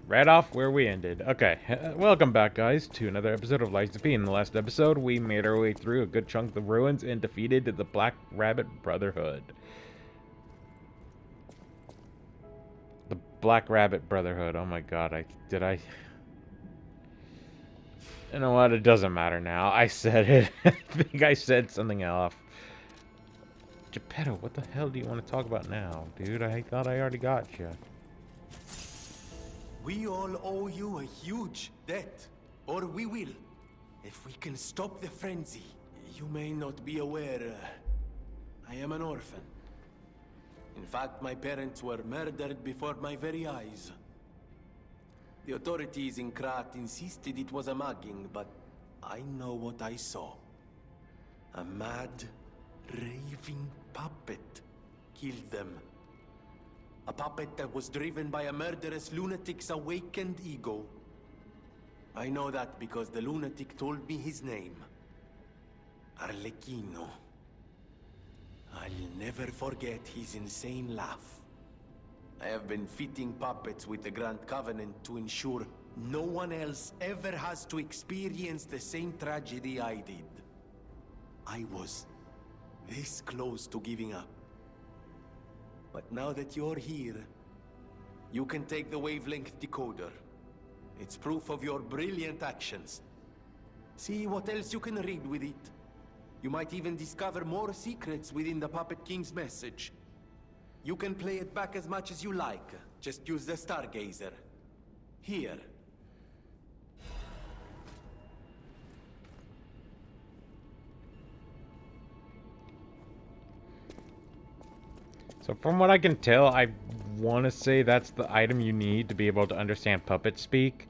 Right off where we ended. Okay, welcome back, guys, to another episode of Lies of P. In the last episode, we made our way through a good chunk of the ruins and defeated the Black Rabbit Brotherhood. The Black Rabbit Brotherhood. Oh my god, I... You know what? It doesn't matter now. I said it. I think I said something off. Geppetto, what the hell do you want to talk about now, dude? I thought I already got you. We all owe you a huge debt, or we will, if we can stop the frenzy. You may not be aware, I am an orphan. In fact, my parents were murdered before my very eyes. The authorities in Krat insisted it was a mugging, but I know what I saw. A mad, raving puppet killed them. A puppet that was driven by a murderous lunatic's awakened ego. I know that because the lunatic told me his name. Arlecchino. I'll never forget his insane laugh. I have been fitting puppets with the Grand Covenant to ensure no one else ever has to experience the same tragedy I did. I was this close to giving up. But now that you're here, you can take the wavelength decoder. It's proof of your brilliant actions. See what else you can read with it. You might even discover more secrets within the Puppet King's message. You can play it back as much as you like. Just use the Stargazer. Here. So from what I can tell, I want to say that's the item you need to be able to understand puppet speak.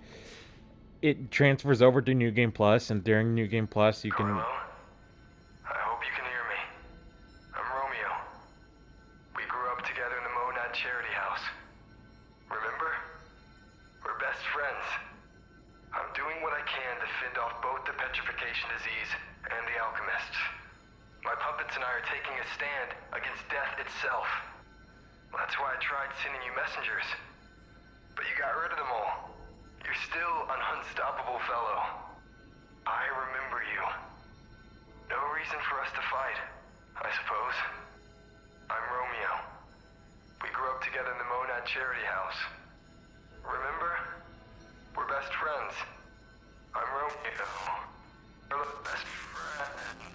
It transfers over to New Game Plus, and during New Game Plus you can... Hello? I hope you can hear me. I'm Romeo. We grew up together in the Monad Charity House. Remember? We're best friends. I'm doing what I can to fend off both the petrification disease and the alchemists. My puppets and I are taking a stand against death itself. That's why I tried sending you messengers. But you got rid of them all. You're still an unstoppable fellow. I remember you. No reason for us to fight, I suppose. I'm Romeo. We grew up together in the Monad Charity House. Remember? We're best friends. I'm Romeo. We're the best friends.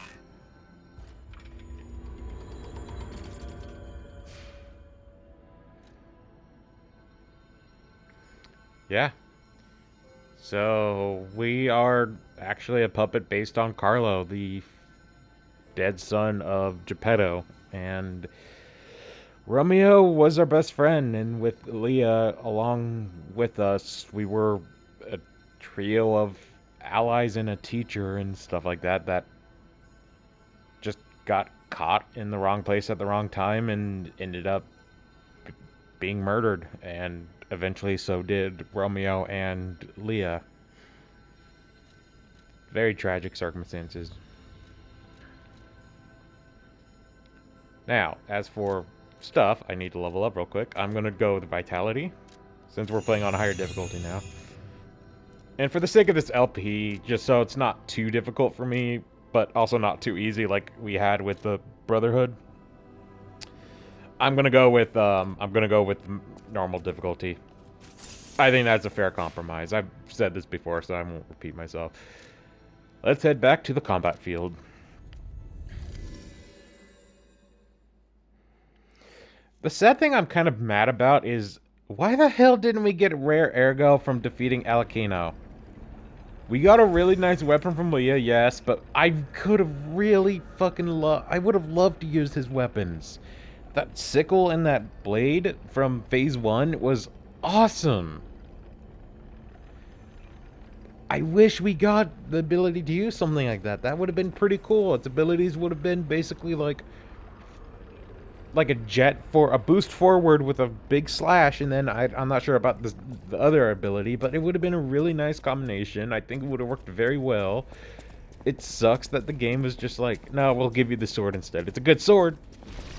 Yeah. So, we are actually a puppet based on Carlo, the dead son of Geppetto. And Romeo was our best friend, and with Leah along with us, we were a trio of allies and a teacher and stuff like that that just got caught in the wrong place at the wrong time and ended up being murdered, and eventually so did Romeo and Leah. Very tragic circumstances. Now, as for stuff, I need to level up real quick. I'm going to go with Vitality, since we're playing on a higher difficulty now. And for the sake of this LP, just so it's not too difficult for me, but also not too easy like we had with the Brotherhood, I'm gonna go with normal difficulty. I think that's a fair compromise. I've said this before, so I won't repeat myself. Let's head back to the combat field. The sad thing I'm kind of mad about is, why the hell didn't we get rare ergo from defeating Alekino? We got a really nice weapon from Leah, yes, but I could have really I would have loved to use his weapons. That sickle and that blade from Phase 1 was awesome. I wish we got the ability to use something like that. That would have been pretty cool. Its abilities would have been basically like a jet for a boost forward with a big slash, and then I'm not sure about the other ability, but it would have been a really nice combination. I think it would have worked very well. It sucks that the game was just like, no, we'll give you the sword instead. It's a good sword.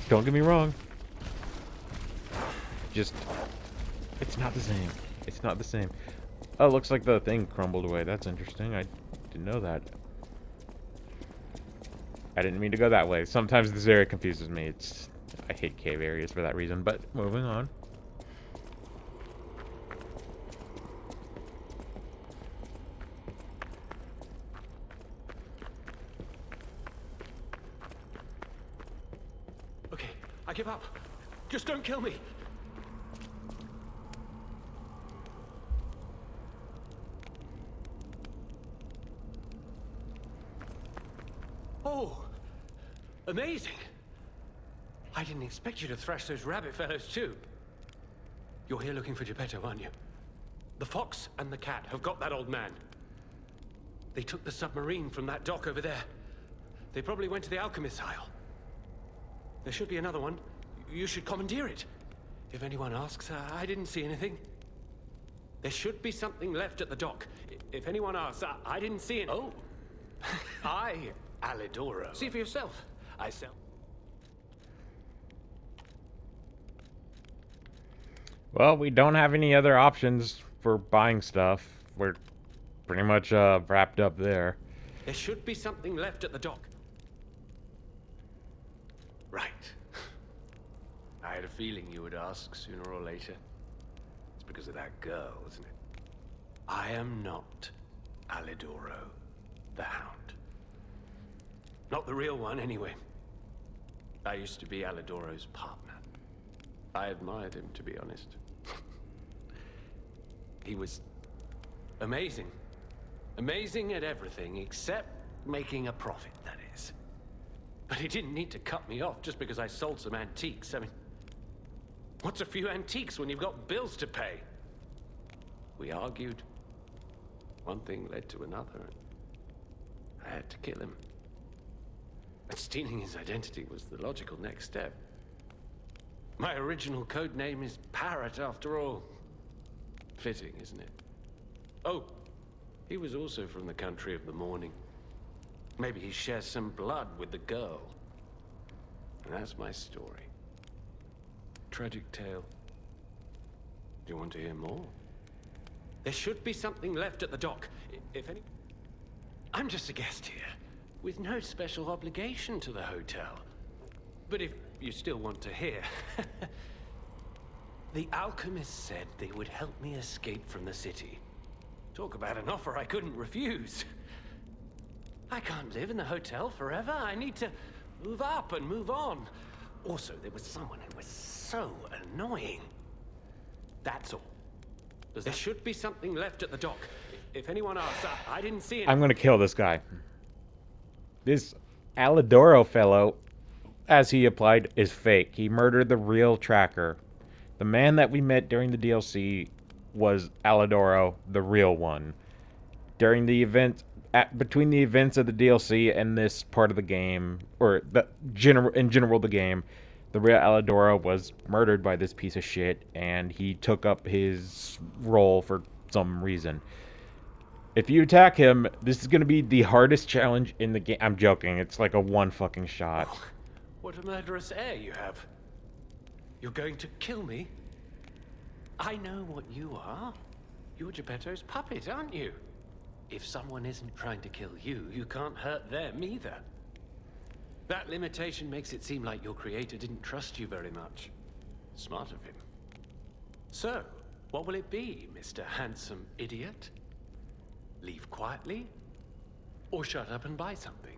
Don't get me wrong. Just It's not the same. It's not the same. Oh, looks like the thing crumbled away. That's interesting. I didn't know that. I didn't mean to go that way. Sometimes this area confuses me. I hate cave areas for that reason, but moving on. Okay, I give up. Just don't kill me. Oh, amazing. I didn't expect you to thrash those rabbit fellows too. You're here looking for Geppetto, aren't you? The fox and the cat have got that old man. They took the submarine from that dock over there. They probably went to the alchemist's isle. There should be another one. You should commandeer it. If anyone asks, I didn't see anything. There should be something left at the dock. If anyone asks, I didn't see it. Oh. Alidoro. See for yourself. I sell. Well, we don't have any other options for buying stuff. We're pretty much wrapped up there. There should be something left at the dock. Right. I had a feeling you would ask sooner or later. It's because of that girl, isn't it? I am not Alidoro, the Hound. Not the real one, anyway. I used to be Alidoro's partner. I admired him, to be honest. He was amazing. Amazing at everything, except making a profit, that is. But he didn't need to cut me off just because I sold some antiques. I mean, what's a few antiques when you've got bills to pay? We argued. One thing led to another. I had to kill him. And stealing his identity was the logical next step. My original code name is Parrot, after all. Fitting, isn't it? Oh, he was also from the country of the morning. Maybe he shares some blood with the girl. And that's my story. Tragic tale. Do you want to hear more? There should be something left at the dock, if any... I'm just a guest here, with no special obligation to the hotel. But if you still want to hear... The alchemist said they would help me escape from the city. Talk about an offer I couldn't refuse. I can't live in the hotel forever. I need to move up and move on. Also, there was someone who was so annoying. That's all. There should be something left at the dock. If anyone asks, I didn't see it. I'm gonna kill this guy. This Alidoro fellow, as he applied, is fake. He murdered the real tracker. The man that we met during the DLC was Alidoro, the real one. During the event, between the events of the DLC and this part of the game, or in general the game, the real Alidoro was murdered by this piece of shit, and he took up his role for some reason. If you attack him, this is going to be the hardest challenge in the game. I'm joking. It's like a one fucking shot. Oh, what a murderous air you have. You're going to kill me? I know what you are. You're Geppetto's puppet, aren't you? If someone isn't trying to kill you, you can't hurt them either. That limitation makes it seem like your creator didn't trust you very much. Smart of him. So, what will it be, Mr. Handsome Idiot? Leave quietly? Or shut up and buy something?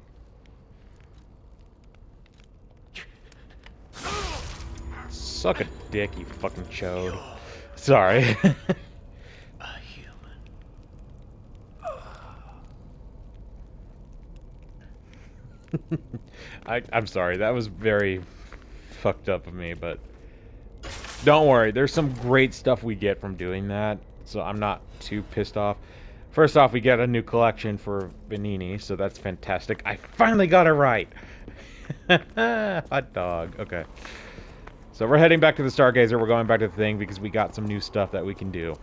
Suck a dick, you fucking chode. Sorry. A human. I'm sorry, that was very fucked up of me, but don't worry, there's some great stuff we get from doing that, so I'm not too pissed off. First off, we get a new collection for Vanini, so that's fantastic. I finally got it right! Hot dog. Okay. So we're heading back to the Stargazer. We're going back to the thing because we got some new stuff that we can do.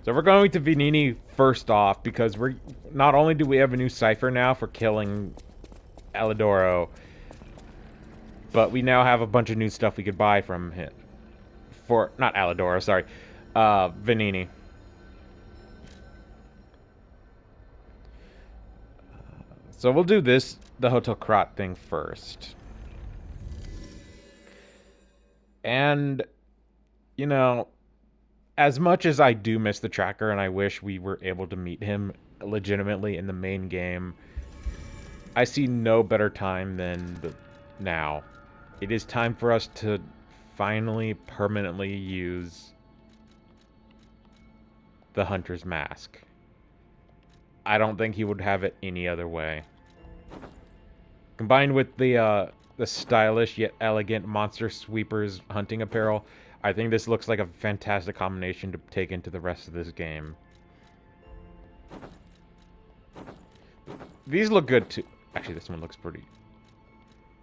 So we're going to Vanini first off because we're not only do we have a new cipher now for killing Alidoro, but we now have a bunch of new stuff we could buy from him. for not Alidoro, sorry, Vanini. So we'll do the Hotel Krat thing first. And, you know, as much as I do miss the tracker and I wish we were able to meet him legitimately in the main game, I see no better time than now. It is time for us to finally permanently use the Hunter's Mask. I don't think he would have it any other way. Combined with the stylish yet elegant Monster Sweepers hunting apparel, I think this looks like a fantastic combination to take into the rest of this game. These look good too. Actually, this one looks pretty.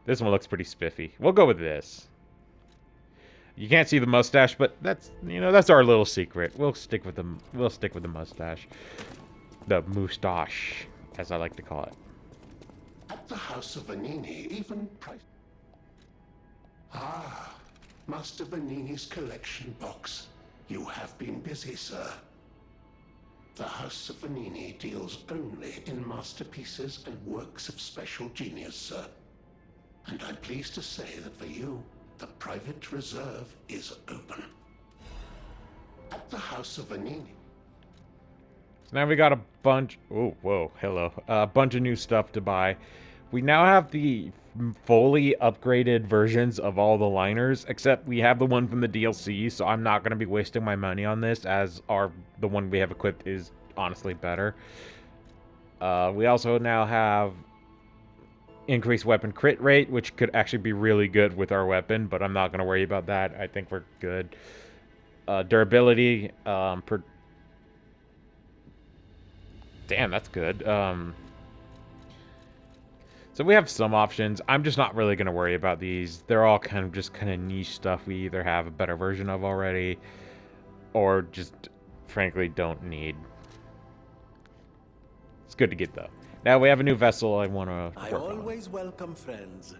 This one looks pretty spiffy. We'll go with this. You can't see the mustache, but that's that's our little secret. We'll stick with the mustache, the moustache, as I like to call it. At the House of Vanini, even price. Ah, Master Vanini's collection box. You have been busy, sir. The House of Vanini deals only in masterpieces and works of special genius, sir. And I'm pleased to say that for you, the private reserve is open. At the House of Vanini. So now we got a bunch. Oh, whoa, hello. A bunch of new stuff to buy. We now have the fully upgraded versions of all the liners, except we have the one from the DLC, so I'm not going to be wasting my money on this, as the one we have equipped is honestly better. We also now have increased weapon crit rate, which could actually be really good with our weapon, but I'm not going to worry about that. I think we're good. Durability, damn, that's good. So we have some options. I'm just not really going to worry about these. They're all kind of niche stuff we either have a better version of already, or just, frankly, don't need. It's good to get, though. Now we have a new vessel I want to I work on. always welcome friends.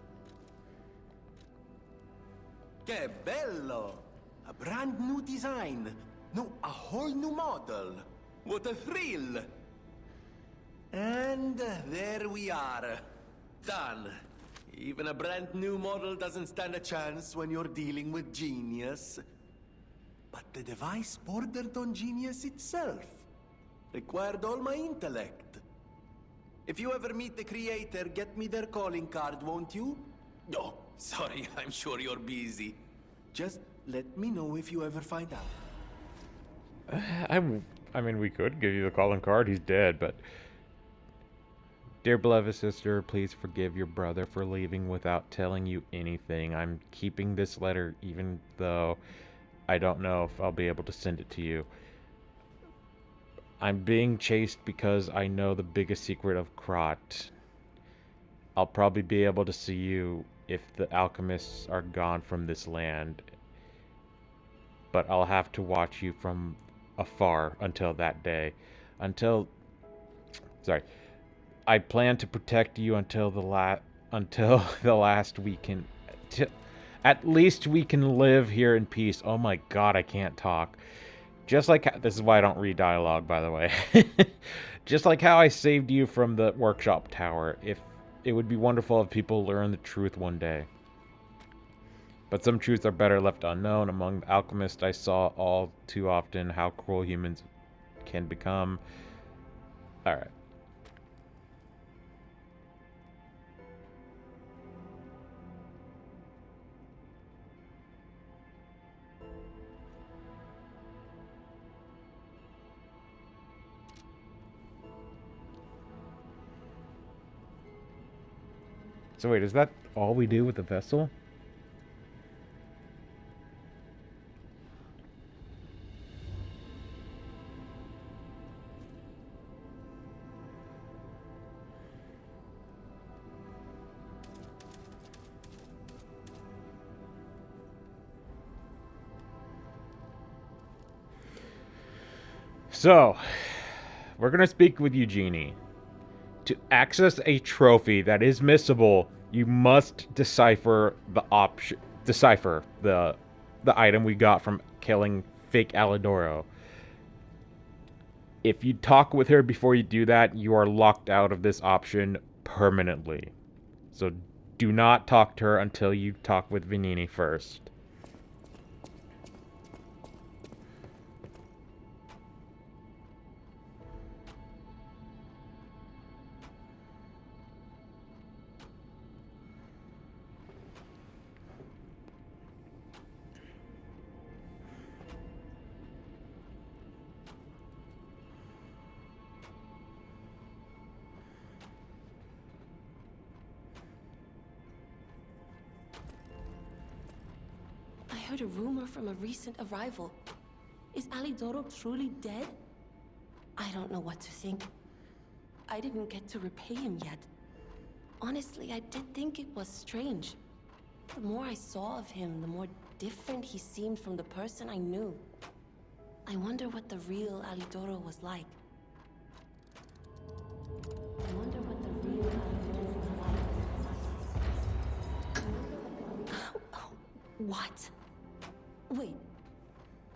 Que bello! A brand new design. No, a whole new model. What a thrill! And there we are. Done. Even a brand new model doesn't stand a chance when you're dealing with genius. But the device bordered on genius itself. Required all my intellect. If you ever meet the creator, get me their calling card, won't you? No, sorry, I'm sure you're busy. Just let me know if you ever find out. I mean, we could give you the calling card. He's dead, but... Dear beloved sister, please forgive your brother for leaving without telling you anything. I'm keeping this letter even though I don't know if I'll be able to send it to you. I'm being chased because I know the biggest secret of Krat. I'll probably be able to see you if the alchemists are gone from this land. But I'll have to watch you from afar until that day. Sorry. I plan to protect you until the last we can. At least we can live here in peace. Oh my god, I can't talk. Just like this is why I don't read dialogue, by the way. Just like how I saved you from the workshop tower. If it would be wonderful if people learn the truth one day. But some truths are better left unknown. Among the alchemists, I saw all too often how cruel humans can become. All right. So wait, is that all we do with the vessel? So, we're going to speak with Eugenie. To access a trophy that is missable, you must decipher the the item we got from killing fake Alidoro. If you talk with her before you do that, you are locked out of this option permanently. So do not talk to her until you talk with Vanini first. I heard a rumor from a recent arrival. Is Alidoro truly dead? I don't know what to think. I didn't get to repay him yet. Honestly, I did think it was strange. The more I saw of him, the more different he seemed from the person I knew. I wonder what the real Alidoro was like. I wonder what the real Alidoro was like. What? Wait,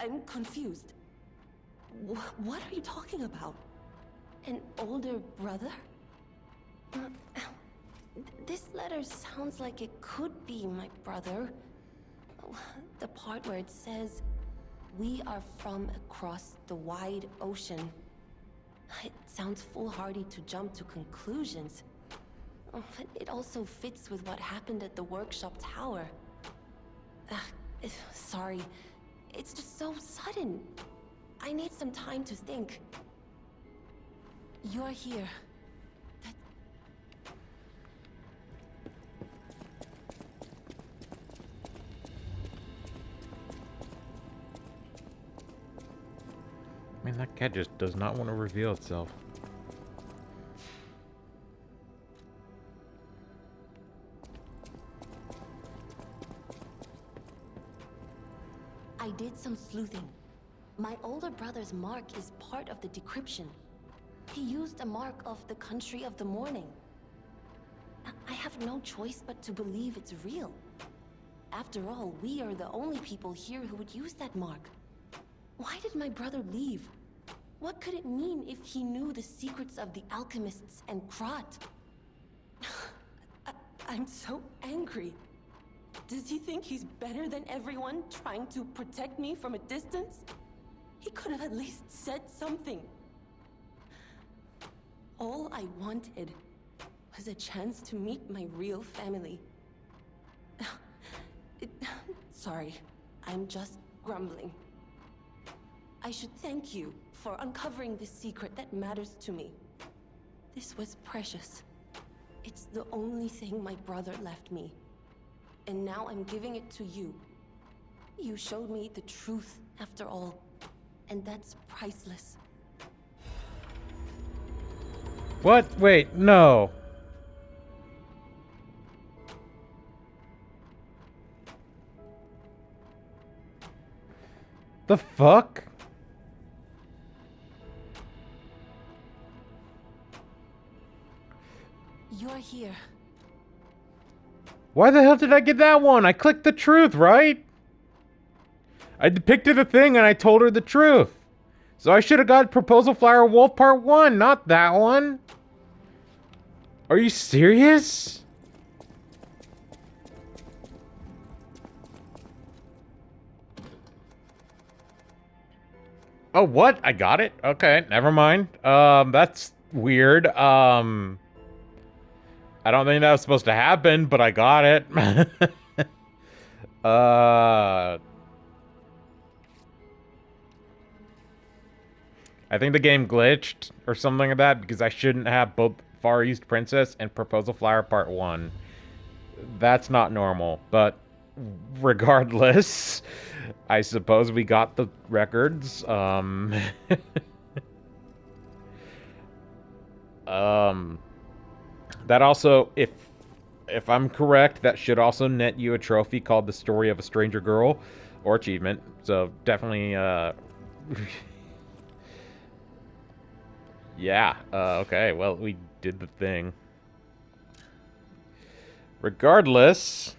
I'm confused. What are you talking about? An older brother? This letter sounds like it could be my brother. The part where it says, "We are from across the wide ocean." It sounds foolhardy to jump to conclusions. But it also fits with what happened at the workshop tower. Sorry. It's just so sudden. I need some time to think. You're here. Man, that cat just does not want to reveal itself. I did some sleuthing. My older brother's mark is part of the decryption. He used a mark of the country of the morning. I have no choice but to believe it's real. After all, we are the only people here who would use that mark. Why did my brother leave? What could it mean if he knew the secrets of the alchemists and Krat? I'm so angry. Does he think he's better than everyone, trying to protect me from a distance? He could have at least said something. All I wanted was a chance to meet my real family. Sorry, I'm just grumbling. I should thank you for uncovering this secret that matters to me. This was precious. It's the only thing my brother left me. And now I'm giving it to you. You showed me the truth after all, and that's priceless. What? Wait, no. The fuck? You're here. Why the hell did I get that one? I clicked the truth, right? I depicted a thing and I told her the truth. So I should have got Proposal Flower Wolf Part 1, not that one. Are you serious? Oh, what? I got it? Okay, never mind. That's weird. I don't think that was supposed to happen, but I got it. I think the game glitched or something like that because I shouldn't have both Far East Princess and Proposal Flower Part 1. That's not normal, but regardless, I suppose we got the records. That also, if I'm correct, that should also net you a trophy called The Story of a Stranger Girl, or achievement. So definitely, yeah. Okay, well, we did the thing. Regardless,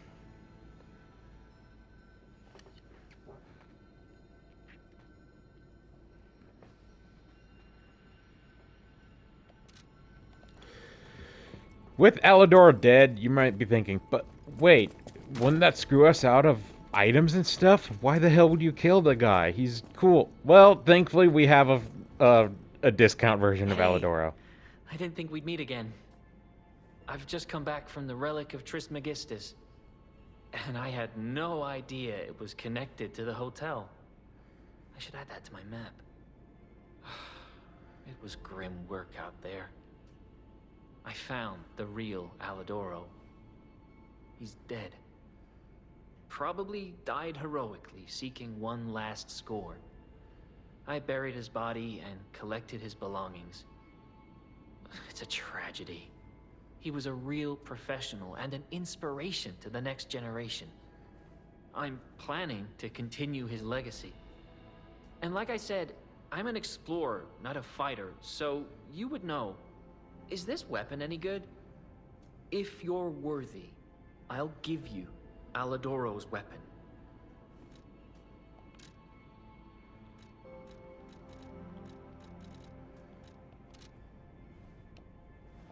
With Alidoro dead, you might be thinking, but wait, wouldn't that screw us out of items and stuff? Why the hell would you kill the guy? He's cool. Well, thankfully we have a discount version of Hey, Alidoro. I didn't think we'd meet again. I've just come back from the relic of Trismegistus, and I had no idea it was connected to the hotel. I should add that to my map. It was grim work out there. I found the real Alidoro. He's dead. Probably died heroically, seeking one last score. I buried his body and collected his belongings. It's a tragedy. He was a real professional and an inspiration to the next generation. I'm planning to continue his legacy. And like I said, I'm an explorer, not a fighter, so you would know. Is this weapon any good? If you're worthy, I'll give you Alidoro's weapon.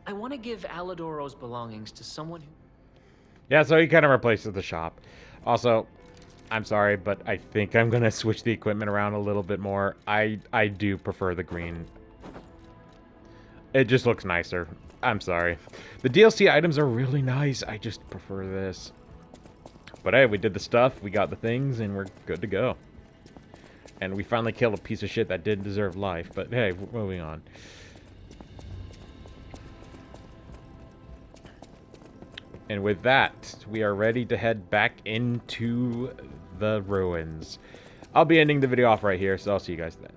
I want to give Alidoro's belongings to someone who... Yeah, so he kind of replaces the shop. Also, I'm sorry, but I think I'm gonna switch the equipment around a little bit more. I do prefer the green. It just looks nicer. I'm sorry. The DLC items are really nice. I just prefer this. But hey, we did the stuff, we got the things, and we're good to go. And we finally killed a piece of shit that didn't deserve life. But hey, moving on. And with that, we are ready to head back into the ruins. I'll be ending the video off right here, so I'll see you guys then.